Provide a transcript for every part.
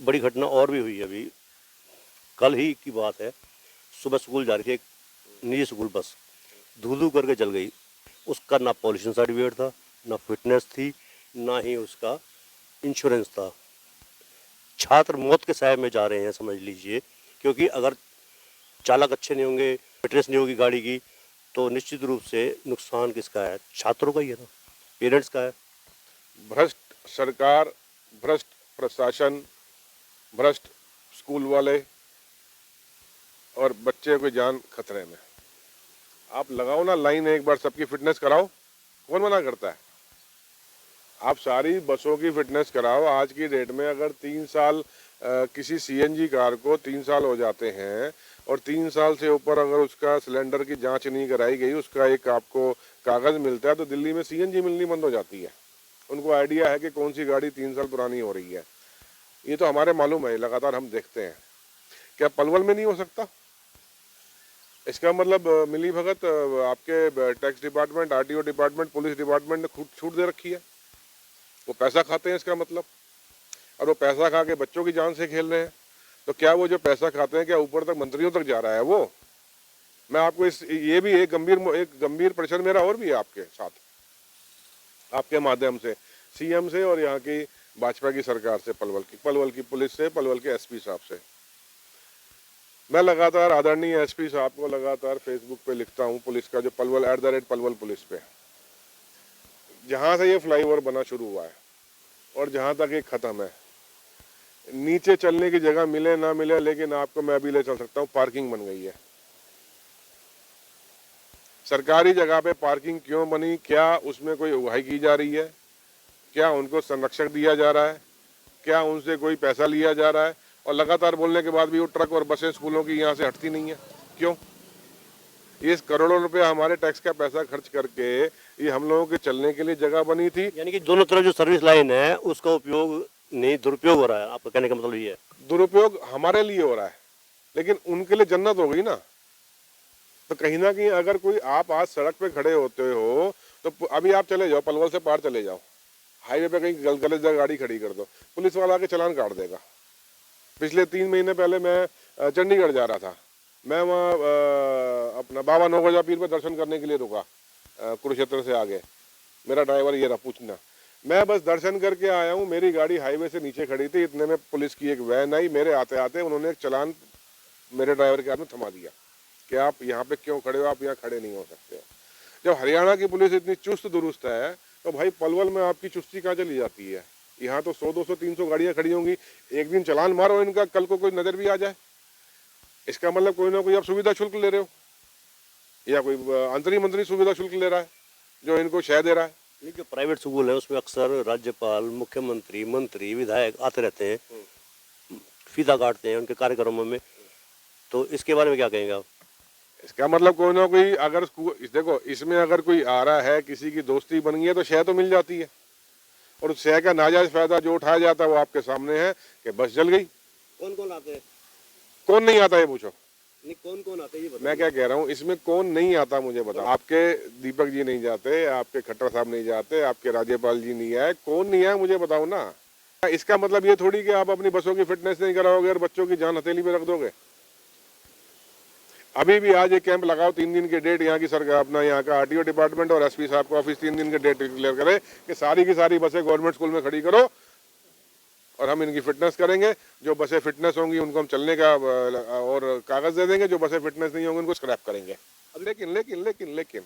बड़ी घटना और भी हुई है अभी, कल ही की बात है। सुबह स्कूल जा रही थी एक निजी स्कूल बस, धू धू करके जल गई। उसका ना पॉल्यूशन सर्टिफिकेट था, ना फिटनेस थी, ना ही उसका इंश्योरेंस था। छात्र मौत के साए में जा रहे हैं समझ लीजिए, क्योंकि अगर चालक अच्छे नहीं होंगे, फिटनेस नहीं होगी गाड़ी की, तो निश्चित रूप से नुकसान किसका है? छात्रों का ही है ना, पेरेंट्स का है। भ्रष्ट सरकार, भ्रष्ट प्रशासन, भ्रष्ट स्कूल वाले और बच्चे की जान खतरे में। आप लगाओ ना लाइन, एक बार सबकी फिटनेस कराओ, कौन मना करता है? आप सारी बसों की फिटनेस कराओ। आज की डेट में अगर 3 साल किसी सीएनजी कार को 3 साल हो जाते हैं और 3 साल से ऊपर अगर उसका सिलेंडर की जांच नहीं कराई गई, उसका एक आपको कागज मिलता है, तो दिल्ली में सीएनजी मिलनी बंद हो जाती है। उनको आइडिया है कि कौन सी गाड़ी 3 साल पुरानी हो रही है। ये तो हमारे मालूम है, लगातार हम देखते हैं। क्या पलवल में नहीं हो सकता? इसका मतलब मिली भगत आपके tax department, RTO department, police department ने छूट दे रखी है। वो पैसा खाते हैं इसका मतलब, और वो पैसा खा के बच्चों की जान से खेल रहे हैं। तो क्या वो जो पैसा खाते हैं, क्या ऊपर तक मंत्रियों तक जा रहा है वो? मैं आपको ये भी एक गंभीर प्रश्न मेरा और भी है आपके साथ, आपके माध्यम से, सीएम से और यहाँ की भाजपा की सरकार से, पलवल की पुलिस से, पलवल के एसपी साहब से। मैं लगातार आदरणीय एसपी साहब को लगातार फेसबुक पे लिखता हूँ, पुलिस का जो पलवल @पलवल पुलिस पे, जहाँ से ये फ्लाईओवर बना शुरू हुआ है और जहाँ तक ये खत्म है, नीचे चलने की जगह मिले ना मिले, लेकिन आपको मैं अभी ले चल सकता हूँ, पार्किंग बन गई है। सरकारी जगह पे पार्किंग क्यों बनी? क्या उसमें कोई उगाही की जा रही है? क्या उनको संरक्षक दिया जा रहा है? क्या उनसे कोई पैसा लिया जा रहा है? और लगातार बोलने के बाद भी वो ट्रक और बसें स्कूलों की यहाँ से हटती नहीं है, क्यों? ये करोड़ों रुपए हमारे टैक्स का पैसा खर्च करके ये हम लोगों के चलने के लिए जगह बनी थी। यानी कि दोनों तरफ जो सर्विस लाइन है उसका उपयोग नहीं, दुरुपयोग हो रहा है। आपका कहने का मतलब ये है? दुरुपयोग हमारे लिए हो रहा है, लेकिन उनके लिए जन्नत हो गई ना। तो कहीं ना कहीं अगर कोई, आप आज सड़क पे खड़े होते हो, तो अभी आप चले जाओ, पलवल से पार चले जाओ, हाईवे पे कहीं गलत जगह गाड़ी खड़ी कर दो, पुलिस वाला आके चालान काट देगा। पिछले 3 महीने पहले मैं चंडीगढ़ जा रहा था। मैं वहाँ अपना बाबा नौगजा पीर पे दर्शन करने के लिए रुका, कुरुक्षेत्र से आगे। मेरा ड्राइवर ये रहा, पूछना। मैं बस दर्शन करके आया हूँ, मेरी गाड़ी हाईवे से नीचे खड़ी थी, इतने में पुलिस की एक वैन आई। मेरे आते आते उन्होंने एक चालान मेरे ड्राइवर के हाथ में थमा दिया कि आप यहाँ पे क्यों खड़े हो, आप यहाँ खड़े नहीं हो सकते। जब हरियाणा की पुलिस इतनी चुस्त दुरुस्त है, तो भाई पलवल में आपकी चुस्ती कहाँ चली जाती है? यहाँ तो 100, 200, 300 गाड़ियाँ खड़ी होंगी। एक दिन चालान मारो इनका, कल को कोई नजर भी आ जाए। इसका मतलब कोई ना कोई आप सुविधा शुल्क ले रहे हो, या कोई अंतरी मंत्री सुविधा शुल्क ले रहा है जो इनको शह दे रहा है। नहीं, जो प्राइवेट स्कूल है उसमें अक्सर राज्यपाल, मुख्यमंत्री, मंत्री, विधायक आते रहते हैं, फीता काटते हैं उनके कार्यक्रमों में। तो इसके बारे में क्या कहेंगे आप? इसका मतलब कोई ना कोई, अगर देखो, इसमें अगर कोई आ रहा है, किसी की दोस्ती बन गई है, तो शह तो मिल जाती है। और उस शह का नाजायज फायदा जो उठाया जाता है वो आपके सामने है कि बस जल गई। कौन कौन आते हैं? कौन नहीं आता है पूछो? नहीं, कौन कौन आते हैं ये बताओ। मैं क्या कह रहा हूँ, इसमें कौन नहीं आता मुझे बताओ। आपके दीपक जी नहीं जाते, आपके खट्टर साहब नहीं जाते, आपके राज्यपाल जी नहीं आए, कौन नहीं आए मुझे बताओ ना। इसका मतलब ये थोड़ी कि आप अपनी बसों की फिटनेस नहीं कराओगे और बच्चों की जान हथेली पे रख दोगे। अभी भी आज एक कैंप लगाओ, 3 दिन की डेट यहाँ की सरकार, अपना यहाँ का आरटीओ डिपार्टमेंट और एसपी साहब का ऑफिस 3 दिन की डेट डिक्लेयर करे कि सारी की सारी बसें गवर्नमेंट स्कूल में खड़ी करो और हम इनकी फिटनेस करेंगे। जो बसें फिटनेस होंगी उनको हम चलने का और कागज दे देंगे, जो बसें फिटनेस नहीं होंगी उनको स्क्रैप करेंगे। अब लेकिन लेकिन लेकिन लेकिन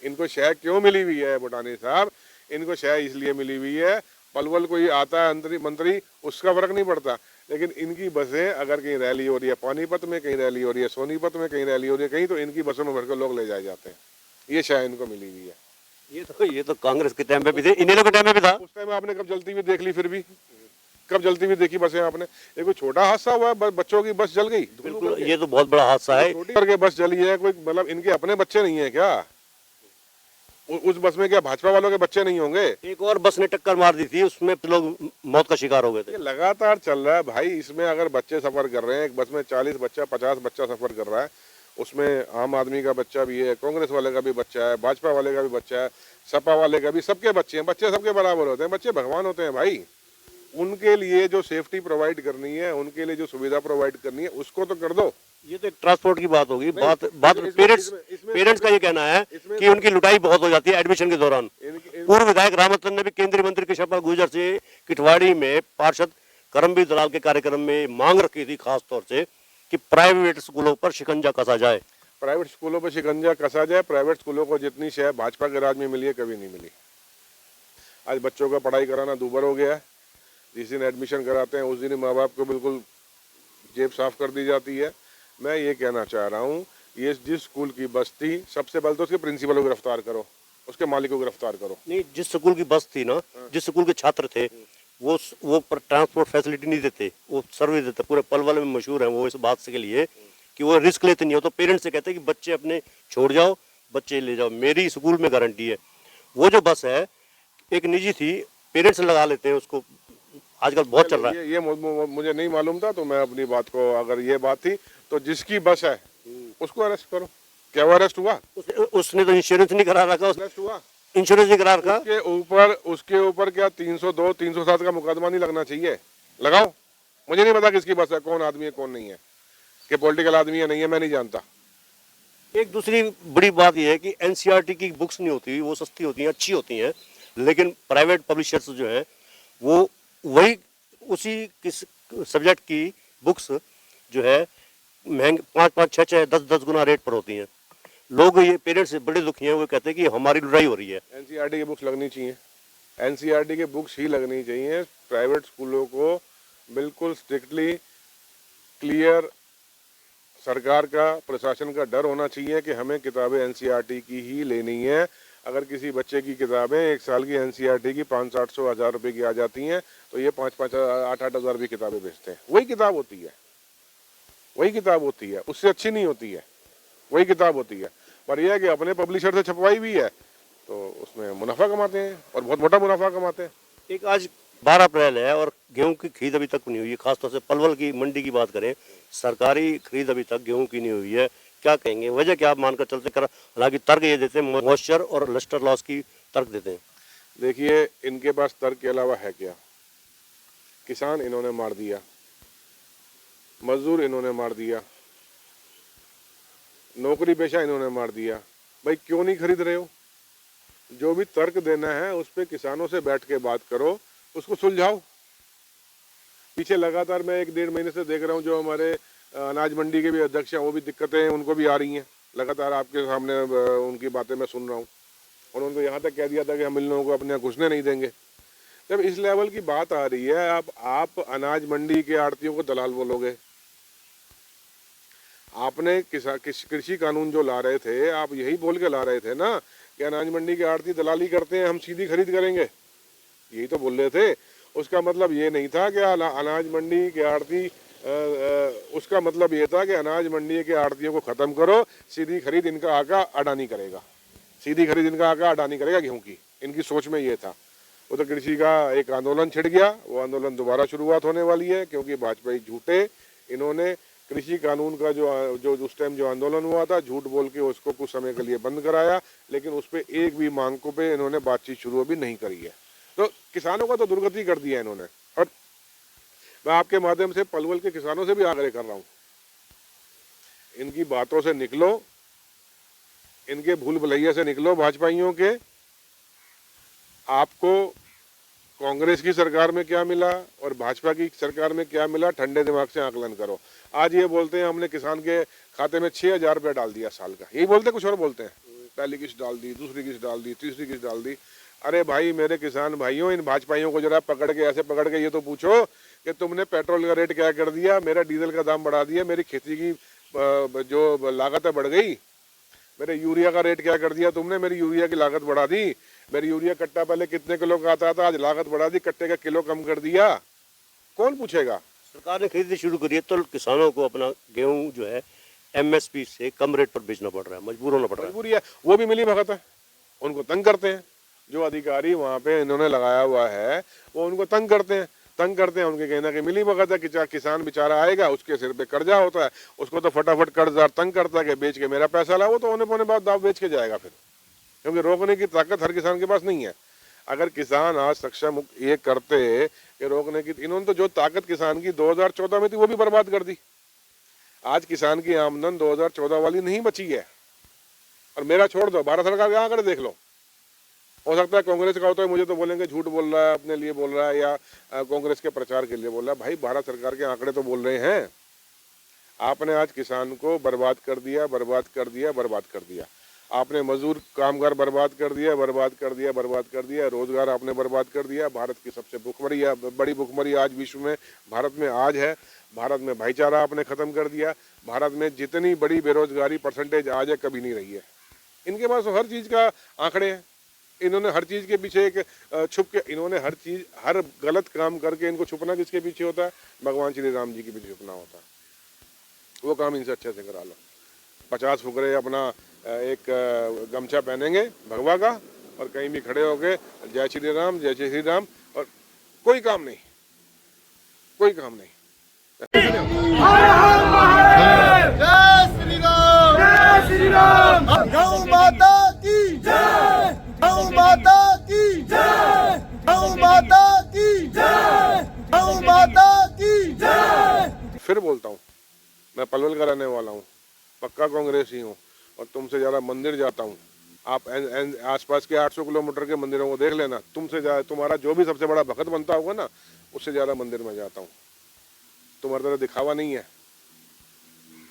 इनको शह क्यों मिली हुई है बुटानी साहब? इनको शह इसलिए मिली हुई है, पलवल कोई आता है मंत्री, उसका फर्क नहीं पड़ता, लेकिन इनकी बसें अगर कहीं रैली हो रही है पानीपत में, कहीं रैली हो रही है सोनीपत में, कहीं रैली हो रही है कहीं, तो इनकी बसों में भरकर लोग ले जाए जाते हैं। ये शह इनको मिली हुई है। ये तो कांग्रेस के टाइम पे भी थे, इन्हीं लोगों के टाइम पे भी था। उस टाइम आपने कब जलती हुई देख ली? फिर भी कब जलती हुई देखी बसें आपने? ये कोई छोटा हादसा हुआ है? बच्चों की बस जल गई? बिल्कुल, ये तो बहुत बड़ा हादसा है। छोटी करके बस जली है, कोई मतलब इनके अपने बच्चे नहीं है क्या? उस बस में क्या भाजपा वालों के बच्चे नहीं होंगे? एक और बस ने टक्कर मार दी थी, उसमें लोग मौत का शिकार हो गए थे। ये लगातार चल रहा है भाई। इसमें अगर बच्चे सफर कर रहे हैं, एक बस में 40 बच्चा, 50 बच्चा सफर कर रहा है, उसमें आम आदमी का बच्चा भी है, कांग्रेस वाले का भी बच्चा है, भाजपा वाले का भी बच्चा है, सपा वाले का भी, सबके बच्चे हैं। बच्चे सबके बराबर होते हैं, बच्चे भगवान होते हैं भाई। उनके लिए जो सेफ्टी प्रोवाइड करनी है, उनके लिए जो सुविधा प्रोवाइड करनी है, उसको तो कर दो। ये तो एक ट्रांसपोर्ट की बात होगी। बात इसमें- पेरेंट्स इसमें- पेरेंट्स का ये कहना है इसमें कि उनकी लुटाई बहुत हो जाती है एडमिशन के दौरान। इन- पूर्व विधायक रामरतन ने भी केंद्रीय मंत्री के शपथ गुजर से किटवाड़ी में पार्षद करमबीर दलाल के कार्यक्रम में मांग रखी थी, खास तौर से कि प्राइवेट स्कूलों पर शिकंजा कसा जाए। प्राइवेट स्कूलों पर शिकंजा कसा जाए। प्राइवेट स्कूलों को जितनी शय भाजपा के राज में मिली है, कभी नहीं मिली। आज बच्चों का पढ़ाई कराना दूभर हो गया है। जिस दिन एडमिशन कराते हैं उस दिन माँ बाप को बिल्कुल जेब साफ कर दी जाती है। मैं ये कहना चाह रहा हूँ, ये जिस स्कूल की बस थी, सबसे पहले तो उसके प्रिंसिपल को गिरफ्तार करो, उसके मालिक को गिरफ्तार करो। नहीं, जिस स्कूल की बस थी ना, जिस स्कूल के छात्र थे, वो पर ट्रांसपोर्ट फैसिलिटी नहीं देते, वो सर्विस देते। पूरे पलवल में मशहूर है वो इस बात से के लिए कि वो रिस्क लेते नहीं हो। तो पेरेंट्स से कहते हैं कि बच्चे अपने छोड़ जाओ, बच्चे ले जाओ। मेरी स्कूल में गारंटी है। वो जो बस है एक निजी थी, पेरेंट्स लगा लेते हैं उसको, आजकल बहुत चल रहा है। ये मुझे नहीं मालूम था, तो मैं अपनी बात को, अगर ये बात थी तो जिसकी बस है उसको अरेस्ट करो। क्या वो अरेस्ट हुआ? उसने तो इंश्योरेंस नहीं करा रखा, अरेस्ट हुआ? इंश्योरेंस नहीं करा रखा। उसके ऊपर क्या 302 307 का मुकदमा नहीं लगना चाहिए? लगाओ। मुझे नहीं पता किसकी बस है, कौन आदमी है कौन नहीं है, कि पॉलिटिकल आदमी है नहीं है, मैं नहीं जानता। एक दूसरी बड़ी बात यह है कि एनसीईआरटी की बुक्स नहीं होती, वो सस्ती होती हैं, अच्छी होती हैं, लेकिन प्राइवेट पब्लिशर्स जो हैं वो वही उसी किस सब्जेक्ट की बुक्स जो है महंगे 5-5, 6-6, 10-10 गुना रेट पर होती हैं। लोग, ये पेरेंट्स बड़े दुखी हैं, वो कहते हैं कि हमारी लड़ाई हो रही है। एनसीईआरटी की बुक्स लगनी चाहिए, एनसीईआरटी की बुक्स ही लगनी चाहिए। प्राइवेट स्कूलों को बिल्कुल स्ट्रिक्टली क्लियर सरकार का, प्रशासन का डर होना चाहिए कि हमें किताबें एनसीईआरटी की ही लेनी है। अगर किसी बच्चे की किताबें 1 साल की एनसीईआरटी की 500-800 हज़ार रुपये की आ जाती हैं, तो ये 5-5, 8-8 हज़ार की किताबें बेचते हैं। वही किताब होती है, वही किताब होती है, उससे अच्छी नहीं होती है, वही किताब होती है। पर यह है कि अपने पब्लिशर से छपवाई भी है तो उसमें मुनाफा कमाते हैं, और बहुत मोटा मुनाफा कमाते हैं। एक आज 12 अप्रैल है और गेहूं की खरीद अभी तक नहीं हुई है। खासतौर से पलवल की मंडी की बात करें, सरकारी खरीद अभी तक गेहूं की नहीं हुई है। क्या कहेंगे, वजह क्या आप मानकर चलते कर? हालांकि तर्क ये देते हैं, मॉइस्चर और लस्टर लॉस की तर्क देते हैं। देखिए, इनके पास तर्क के अलावा है क्या? किसान इन्होंने मार दिया, मजदूर इन्होंने मार दिया, नौकरी पेशा इन्होंने मार दिया। भाई क्यों नहीं खरीद रहे हो? जो भी तर्क देना है उस पर किसानों से बैठ के बात करो, उसको सुलझाओ। पीछे लगातार मैं 1-1.5 महीने से देख रहा हूँ, जो हमारे अनाज मंडी के भी अध्यक्ष हैं, वो भी दिक्कतें उनको भी आ रही हैं। लगातार आपके सामने उनकी बातें मैं सुन रहा हूँ। उन्होंने तो यहाँ तक कह दिया था कि हम इन लोगों को अपने यहाँ घुसने नहीं देंगे। जब इस लेवल की बात आ रही है, अब आप अनाज मंडी के आड़तियों को दलाल बोलोगे? आपने कृषि कानून जो ला रहे थे, आप यही बोल के ला रहे थे ना कि अनाज मंडी के आड़ती दलाली करते हैं, हम सीधी खरीद करेंगे, यही तो बोल रहे थे। उसका मतलब ये नहीं था कि अनाज मंडी के आड़ती, उसका मतलब ये था कि अनाज मंडी के आड़तियों को ख़त्म करो, सीधी खरीद इनका आका अडानी करेगा, सीधी खरीद इनका आका अडानी करेगा गेहूं की। इनकी सोच में ये था। वो तो कृषि का एक आंदोलन छिड़ गया, वो आंदोलन दोबारा शुरुआत होने वाली है, क्योंकि भाजपा झूठे, इन्होंने कृषि कानून का जो उस टाइम जो आंदोलन हुआ था, झूठ बोल के उसको कुछ समय के लिए बंद कराया, लेकिन उस पर एक भी मांग को पे इन्होंने बातचीत शुरू अभी नहीं करी है। तो किसानों का तो दुर्गति कर दिया इन्होंने। और मैं आपके माध्यम से पलवल के किसानों से भी आग्रह कर रहा हूँ, इनकी बातों से निकलो, इनके भूल भुलैया से निकलो भाजपाइयों के। आपको कांग्रेस की सरकार में क्या मिला और भाजपा की सरकार में क्या मिला, ठंडे दिमाग से आकलन करो। आज ये बोलते हैं हमने किसान के खाते में 6,000 रुपये डाल दिया साल का, यही बोलते हैं, कुछ और बोलते हैं। पहली किस्त डाल दी, दूसरी किस्त डाल दी, तीसरी किस्त डाल दी। अरे भाई मेरे किसान भाइयों, इन भाजपाइयों को जरा पकड़ के, ऐसे पकड़ के ये तो पूछो कि तुमने पेट्रोल का रेट क्या कर दिया, मेरा डीजल का दाम बढ़ा दिया, मेरी खेती की जो लागत है बढ़ गई, मेरे यूरिया का रेट क्या कर दिया तुमने, मेरी यूरिया की लागत बढ़ा दी, मेरी यूरिया कट्टा पहले कितने किलो का आता था, आज लागत बढ़ा दी, कट्टे का किलो कम कर दिया। कौन पूछेगा? सरकार ने खरीदी शुरू करी है, तो किसानों को अपना गेहूं जो है एमएसपी से कम रेट पर बेचना पड़ रहा है, मजबूर होना पड़ रहा है। मजबूरी है, वो भी मिली भगत है, उनको तंग करते हैं। जो अधिकारी वहाँ पे इन्होंने लगाया हुआ है, वो उनको तंग करते हैं, उनके कहना कि मिली भगत है कि किसान बेचारा आएगा, उसके सिर पे कर्जा होता है, उसको तो फटाफट कर्जदार तंग करता है कि बेच के मेरा पैसा लाओ, तो होने पौने बाद दाव बेच के जाएगा फिर, क्योंकि रोकने की ताकत हर किसान के पास नहीं है। अगर किसान आज सक्षम ये करते कि रोकने की, इन्होंने तो जो ताकत किसान की 2014 में थी वो भी बर्बाद कर दी। आज किसान की आमदन 2014 वाली नहीं बची है। और मेरा छोड़ दो, भारत सरकार क्या करे देख लो। हो सकता है कांग्रेस का होता है, मुझे तो बोलेंगे झूठ बोल रहा है, अपने लिए बोल रहा है या कांग्रेस के प्रचार के लिए बोल रहा है। भाई भारत सरकार के आंकड़े तो बोल रहे हैं। आपने आज किसान को बर्बाद कर दिया, बर्बाद कर दिया, बर्बाद कर दिया। आपने मजदूर कामगार बर्बाद कर दिया, बर्बाद कर दिया, बर्बाद कर दिया। रोजगार आपने बर्बाद कर दिया। भारत की सबसे बड़ी भुखमरी आज विश्व में भारत में आज है। भारत में भाईचारा आपने खत्म कर दिया। भारत में जितनी बड़ी बेरोजगारी परसेंटेज आज है कभी नहीं रही है। इनके पास हर चीज का आंकड़े हैं। इन्होंने हर चीज के पीछे एक छुप के, इन्होंने हर चीज, हर गलत काम करके इनको छुपना किसके पीछे होता है? भगवान श्री राम जी के पीछे छुपना होता है। वो काम इनसे अच्छे से करा लो। 50 फुकरे अपना एक गमछा पहनेंगे भगवा का और कहीं भी खड़े होके जय श्री राम, जय श्री राम, और कोई काम नहीं, कोई काम नहीं। जय श्री राम, जय श्री राम। गौ माता की जय, गौ माता की जय, गौ माता की जय, गौ माता की जय। फिर बोलता हूँ, मैं पलवल का रहने वाला हूँ, पक्का कांग्रेसी हूँ और तुमसे ज़्यादा मंदिर जाता हूँ। आप आसपास के 800 किलोमीटर के मंदिरों को देख लेना। तुमसे ज़्यादा, तुम्हारा जो भी सबसे बड़ा भक्त बनता होगा ना, उससे ज़्यादा मंदिर में जाता हूँ। तुम्हारी तरह दिखावा नहीं है।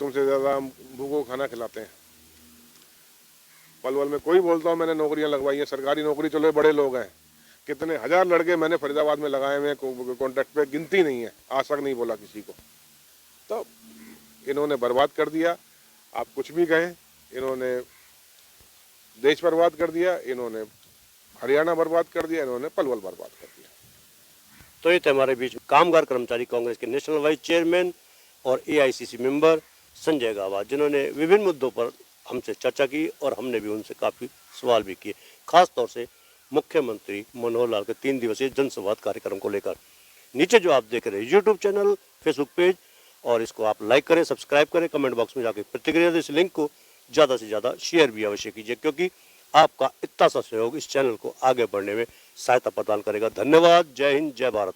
तुमसे ज़्यादा हम भूखों को खाना खिलाते हैं। पलवल में कोई बोलता हूँ मैंने नौकरियाँ लगवाई हैं, सरकारी नौकरी, चलो बड़े लोग हैं, कितने हजार लड़के मैंने फरीदाबाद में लगाए हुए हैं कॉन्ट्रैक्ट पे, गिनती नहीं है। आज तक नहीं बोला किसी को। तो इन्होंने बर्बाद कर दिया। आप कुछ भी कहें, इन्होंने देश बर्बाद कर दिया, इन्होंने हरियाणा बर्बाद कर दिया, इन्होंने पलवल बर्बाद कर दिया। तो ये थे हमारे बीच कामगार कर्मचारी कांग्रेस के नेशनल वाइस चेयरमैन और एआईसीसी मेंबर संजय गावा, जिन्होंने विभिन्न मुद्दों पर हमसे चर्चा की और हमने भी उनसे काफ़ी सवाल भी किए, खास तौर से मुख्यमंत्री मनोहर लाल के 3 दिवसीय जनसंवाद कार्यक्रम को लेकर। नीचे जो आप देख रहे हैं यूट्यूब चैनल, फेसबुक पेज, और इसको आप लाइक करें, सब्सक्राइब करें, कमेंट बॉक्स में जाकर प्रतिक्रिया दें। इस लिंक को ज़्यादा से ज़्यादा शेयर भी अवश्य कीजिए, क्योंकि आपका इतना सा सहयोग इस चैनल को आगे बढ़ने में सहायता प्रदान करेगा। धन्यवाद। जय हिंद, जय भारत।